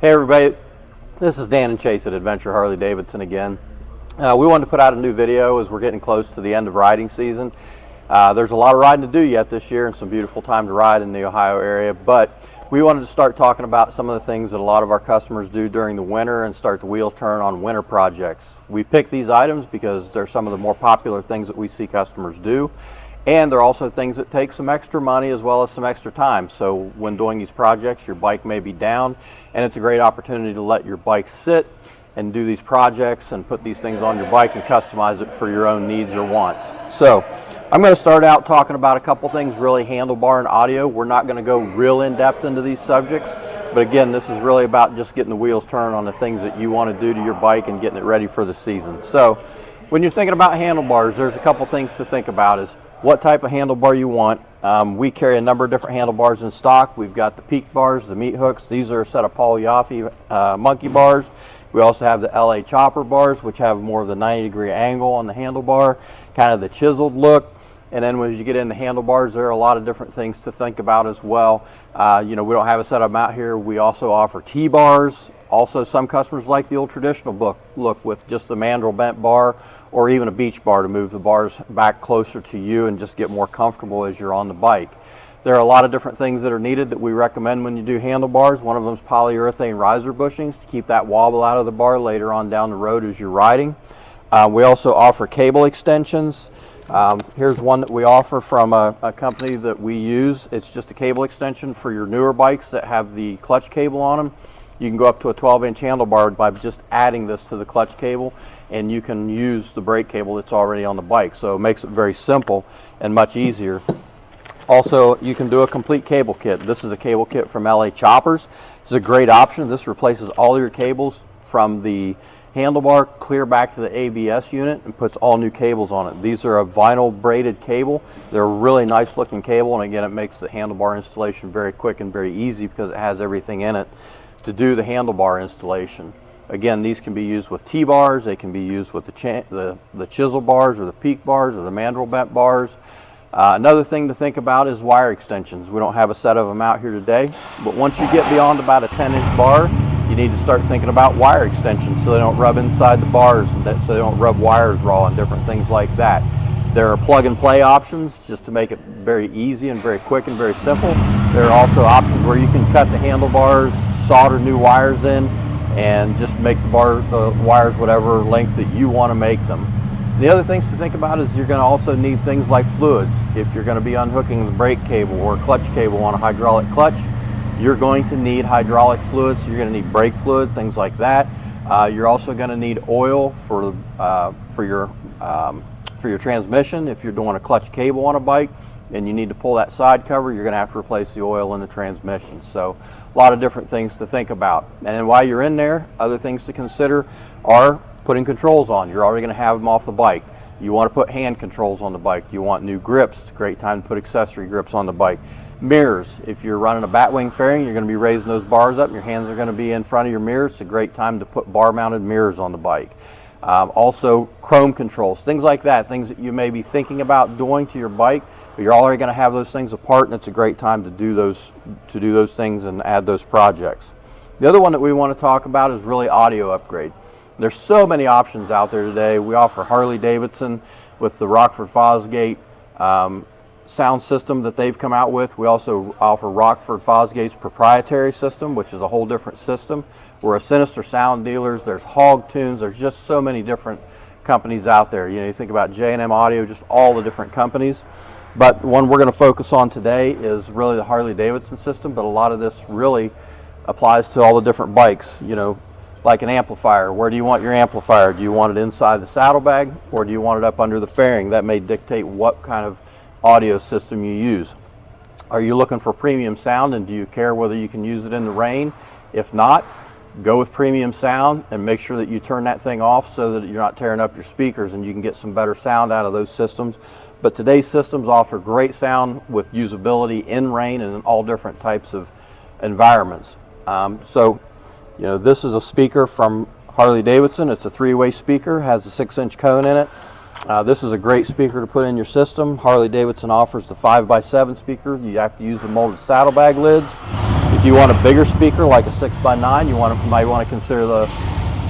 Hey everybody, this is Dan and Chase at Adventure Harley-Davidson again. We wanted to put out a new video as we're getting close to the end of riding season. There's a lot of riding to do yet this year and some beautiful time to ride in the Ohio area, but we wanted to start talking about some of the things that a lot of our customers do during the winter and start the wheels turn on winter projects. We picked these items because they're some of the more popular things that we see customers do. And they're also things that take some extra money as well as some extra time. So when doing these projects, your bike may be down, and it's a great opportunity to let your bike sit and do these projects and put these things on your bike and customize it for your own needs or wants. So I'm going to start out talking about a couple things, really handlebar and audio. We're not going to go real in-depth into these subjects, but again, this is really about just getting the wheels turned on the things that you want to do to your bike and getting it ready for the season. So when you're thinking about handlebars, there's a couple things to think about is what type of handlebar you want. We carry a number of different handlebars in stock. We've got the Peak bars, the meat hooks. These are a set of Paul Yaffe monkey bars. We also have the LA chopper bars, which have more of the 90-degree angle on the handlebar, kind of the chiseled look. And then as you get into handlebars, there are a lot of different things to think about as well. We don't have a set of them out here. We also offer T-bars. Also, some customers like the old traditional look with just the mandrel bent bar or even a beach bar to move the bars back closer to you and just get more comfortable as you're on the bike. There are a lot of different things that are needed that we recommend when you do handlebars. One of them is polyurethane riser bushings to keep that wobble out of the bar later on down the road as you're riding. We also offer cable extensions. Here's one that we offer from a company that we use. It's just a cable extension for your newer bikes that have the clutch cable on them. You can go up to a 12-inch handlebar by just adding this to the clutch cable, and you can use the brake cable that's already on the bike. So it makes it very simple and much easier. Also, you can do a complete cable kit. This is a cable kit from LA Choppers. It's a great option. This replaces all your cables from the handlebar clear back to the ABS unit and puts all new cables on it. These are a vinyl braided cable. They're a really nice looking cable, and again, it makes the handlebar installation very quick and very easy because it has everything in it to do the handlebar installation. Again, these can be used with T-bars, they can be used with the chisel bars or the Peak bars or the mandrel bent bars. Another thing to think about is wire extensions. We don't have a set of them out here today, but once you get beyond about a 10-inch bar, you need to start thinking about wire extensions so they don't rub inside the bars and so they don't rub wires raw and different things like that. There are plug and play options just to make it very easy and very quick and very simple. There are also options where you can cut the handlebars, solder new wires in, and just make the wires whatever length that you want to make them. The other things to think about is you're going to also need things like fluids. If you're going to be unhooking the brake cable or clutch cable on a hydraulic clutch, you're going to need hydraulic fluids. You're going to need brake fluid, things like that. You're also going to need oil for your transmission. If you're doing a clutch cable on a bike and you need to pull that side cover, you're going to have to replace the oil in the transmission. So a lot of different things to think about. And then while you're in there, other things to consider are putting controls on. You're already going to have them off the bike. You want to put hand controls on the bike. You want new grips. It's a great time to put accessory grips on the bike. Mirrors. If you're running a batwing fairing, you're going to be raising those bars up and your hands are going to be in front of your mirrors. It's a great time to put bar mounted mirrors on the bike. Also chrome controls, things like that, things that you may be thinking about doing to your bike, but you're already going to have those things apart, and it's a great time to do those things and add those projects. The other one that we want to talk about is really audio upgrade. There's so many options out there today. We offer Harley-Davidson with the Rockford Fosgate sound system that they've come out with. We also offer Rockford Fosgate's proprietary system, which is a whole different system. We're a Sinister Sound dealers. There's Hog Tunes. There's just so many different companies out there. You think about J&M Audio, just all the different companies. But the one we're going to focus on today is really the Harley-Davidson system, but a lot of this really applies to all the different bikes. Like an amplifier. Where do you want your amplifier? Do you want it inside the saddlebag, or do you want it up under the fairing? That may dictate what kind of audio system you use. Are you looking for premium sound, and do you care whether you can use it in the rain? If not, go with premium sound and make sure that you turn that thing off so that you're not tearing up your speakers and you can get some better sound out of those systems. But today's systems offer great sound with usability in rain and in all different types of environments. This is a speaker from Harley-Davidson. It's a 3-way speaker, has a 6-inch cone in it. This is a great speaker to put in your system. Harley-Davidson offers the 5x7 speaker. You have to use the molded saddlebag lids. If you want a bigger speaker like a 6x9, you might want to consider the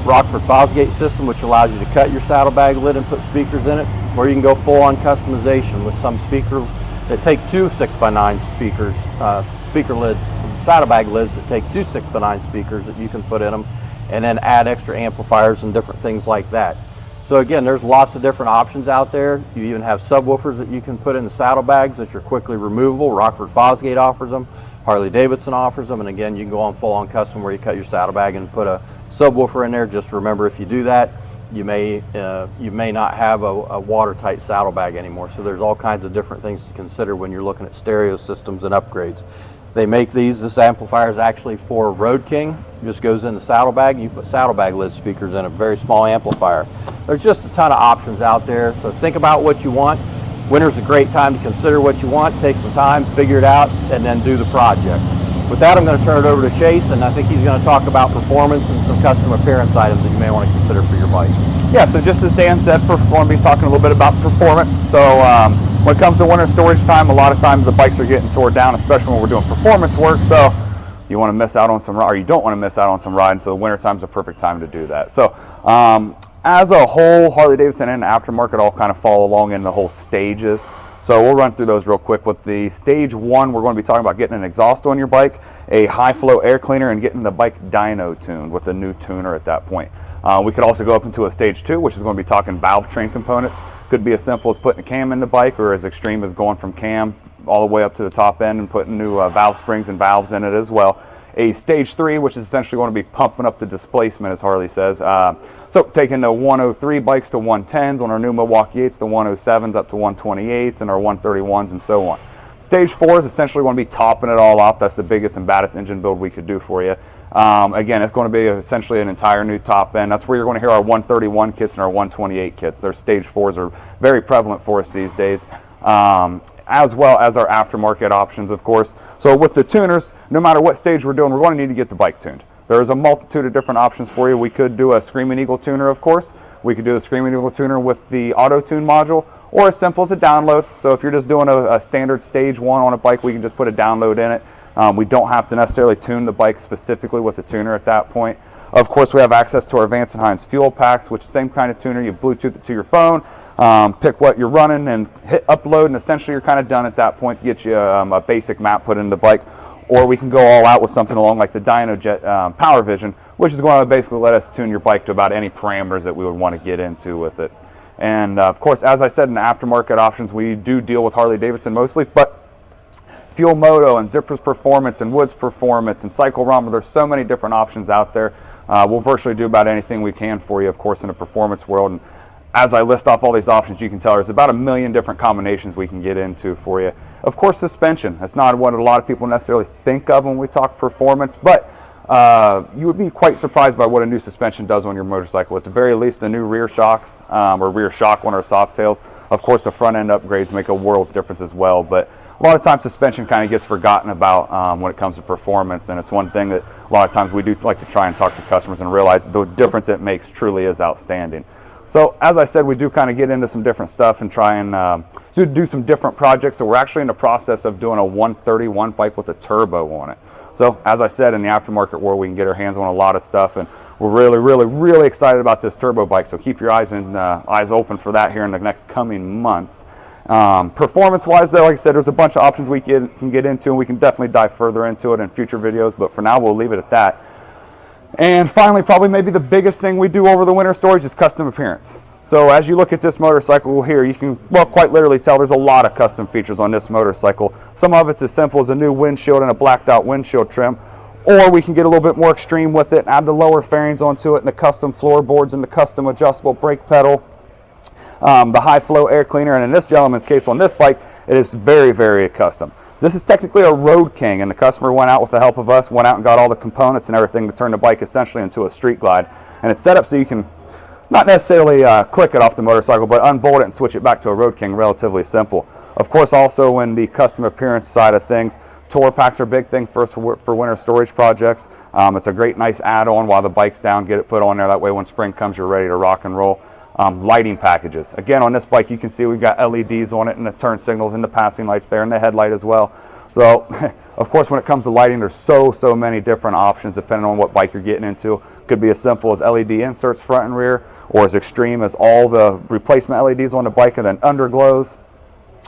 Rockford Fosgate system, which allows you to cut your saddlebag lid and put speakers in it, or you can go full-on customization with some speakers that take two 6x9 speakers, speaker lids, saddlebag lids that take two 6x9 speakers that you can put in them, and then add extra amplifiers and different things like that. So again, there's lots of different options out there. You even have subwoofers that you can put in the saddlebags that are quickly removable. Rockford Fosgate offers them, Harley-Davidson offers them, and again, you can go on full-on custom where you cut your saddlebag and put a subwoofer in there. Just remember, if you do that, you may not have a watertight saddlebag anymore. So there's all kinds of different things to consider when you're looking at stereo systems and upgrades. They make this amplifier is actually for Road King. It just goes in the saddlebag. You put saddlebag lid speakers in a very small amplifier. There's just a ton of options out there. So think about what you want. Winter's a great time to consider what you want. Take some time, figure it out, and then do the project. With that, I'm going to turn it over to Chace, and I think he's going to talk about performance and some custom appearance items that you may want to consider for your bike. Yeah, so just as Dan said, we're going to be talking a little bit about performance. So when it comes to winter storage time, a lot of times the bikes are getting tore down, especially when we're doing performance work. So you want to miss out on some, or you don't want to miss out on some riding. So the winter time's a perfect time to do that. So as a whole, Harley-Davidson and aftermarket all kind of follow along in the whole stages. So we'll run through those real quick. With the stage one, we're going to be talking about getting an exhaust on your bike, a high flow air cleaner, and getting the bike dyno tuned with a new tuner at that point. We could also go up into a stage two, which is going to be talking valve train components. Could be as simple as putting a cam in the bike, or as extreme as going from cam all the way up to the top end and putting new valve springs and valves in it as well. A stage three, which is essentially going to be pumping up the displacement, as Harley says. So taking the 103 bikes to 110s on our new Milwaukee 8s, the 107s up to 128s, and our 131s and so on. Stage four is essentially going to be topping it all off. That's the biggest and baddest engine build we could do for you. Again, it's going to be essentially an entire new top end. That's where you're going to hear our 131 kits and our 128 kits. Their stage fours are very prevalent for us these days, as well as our aftermarket options, of course. So with the tuners, no matter what stage we're doing, we're going to need to get the bike tuned. There's a multitude of different options for you. We could do a Screaming Eagle tuner, of course. We could do a Screaming Eagle tuner with the auto tune module, or as simple as a download. So if you're just doing a standard stage one on a bike, we can just put a download in it. We don't have to necessarily tune the bike specifically with the tuner at that point. Of course, we have access to our Vance & Hines fuel packs, which is the same kind of tuner. You Bluetooth it to your phone, pick what you're running, and hit upload, and essentially you're kind of done at that point to get you a basic map put into the bike. Or we can go all out with something along like the DynoJet Power Vision, which is going to basically let us tune your bike to about any parameters that we would want to get into with it. And of course, as I said, in the aftermarket options, we do deal with Harley-Davidson mostly, but Fuel Moto and Zipper's Performance and Woods Performance and Cycle Rama, there's so many different options out there. We'll virtually do about anything we can for you, of course, in the performance world. And as I list off all these options, you can tell there's about 1 million different combinations we can get into for you. Of course, suspension. That's not what a lot of people necessarily think of when we talk performance, but you would be quite surprised by what a new suspension does on your motorcycle. At the very least, the new rear shocks, or rear shock on our soft tails. Of course, the front end upgrades make a world's difference as well, but a lot of times suspension kind of gets forgotten about when it comes to performance, and it's one thing that a lot of times we do like to try and talk to customers and realize the difference it makes truly is outstanding. So as I said, we do kind of get into some different stuff and try and do some different projects. So we're actually in the process of doing a 131 bike with a turbo on it. So as I said, in the aftermarket world, we can get our hands on a lot of stuff, and we're really excited about this turbo bike. So keep your eyes open for that here in the next coming months. Performance-wise, though, like I said, there's a bunch of options we can get into, and we can definitely dive further into it in future videos. But for now, we'll leave it at that. And finally, probably maybe the biggest thing we do over the winter storage is custom appearance. So as you look at this motorcycle here, you can, well, quite literally tell there's a lot of custom features on this motorcycle. Some of it's as simple as a new windshield and a blacked out windshield trim, or we can get a little bit more extreme with it and add the lower fairings onto it and the custom floorboards and the custom adjustable brake pedal, the high flow air cleaner, and in this gentleman's case on this bike, it is very custom. This is technically a Road King, and the customer went out with the help of us, went out and got all the components and everything to turn the bike essentially into a street glide. And it's set up so you can not necessarily click it off the motorcycle, but unbolt it and switch it back to a Road King, relatively simple. Of course, also in the custom appearance side of things, tour packs are a big thing for us for winter storage projects. It's a great, nice add-on while the bike's down. Get it put on there. That way when spring comes, you're ready to rock and roll. Lighting packages. Again, on this bike, you can see we've got LEDs on it and the turn signals and the passing lights there and the headlight as well. So, of course, when it comes to lighting, there's so many different options depending on what bike you're getting into. Could be as simple as LED inserts front and rear, or as extreme as all the replacement LEDs on the bike and then underglows.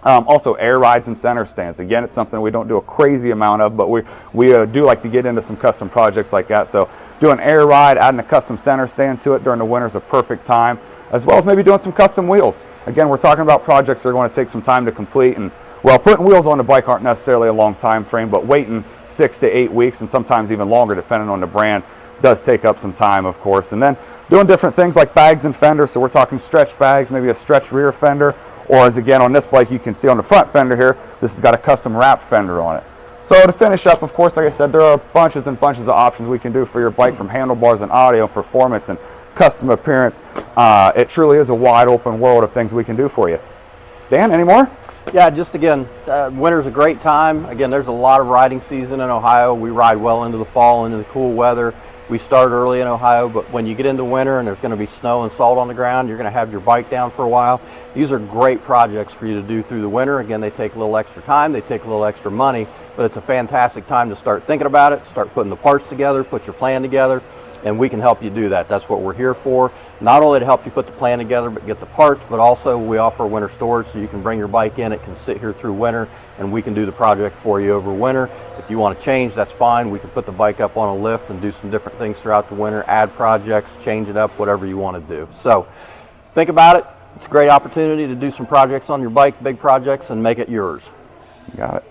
Also, air rides and center stands. Again, it's something we don't do a crazy amount of, but we do like to get into some custom projects like that. So, doing air ride, adding a custom center stand to it during the winter is a perfect time, as well as maybe doing some custom wheels. Again, we're talking about projects that are going to take some time to complete, and well, putting wheels on the bike aren't necessarily a long time frame, but waiting 6 to 8 weeks and sometimes even longer depending on the brand does take up some time, of course. And then doing different things like bags and fenders. So we're talking stretch bags, maybe a stretch rear fender, or as again on this bike you can see on the front fender here, this has got a custom wrap fender on it. So to finish up, of course, like I said, there are bunches and bunches of options we can do for your bike, from handlebars and audio, performance and custom appearance. It truly is a wide open world of things we can do for you. Dan, any more? Yeah, just again, winter's a great time. Again, there's a lot of riding season in Ohio. We ride well into the fall, into the cool weather. We start early in Ohio, but when you get into winter and there's going to be snow and salt on the ground, you're going to have your bike down for a while. These are great projects for you to do through the winter. Again, they take a little extra time, they take a little extra money, but it's a fantastic time to start thinking about it, start putting the parts together, put your plan together, and we can help you do that. That's what we're here for. Not only to help you put the plan together, but get the parts, but also we offer winter storage, so you can bring your bike in. It can sit here through winter, and we can do the project for you over winter. If you want to change, that's fine. We can put the bike up on a lift and do some different things throughout the winter, add projects, change it up, whatever you want to do. So think about it. It's a great opportunity to do some projects on your bike, big projects, and make it yours. You got it.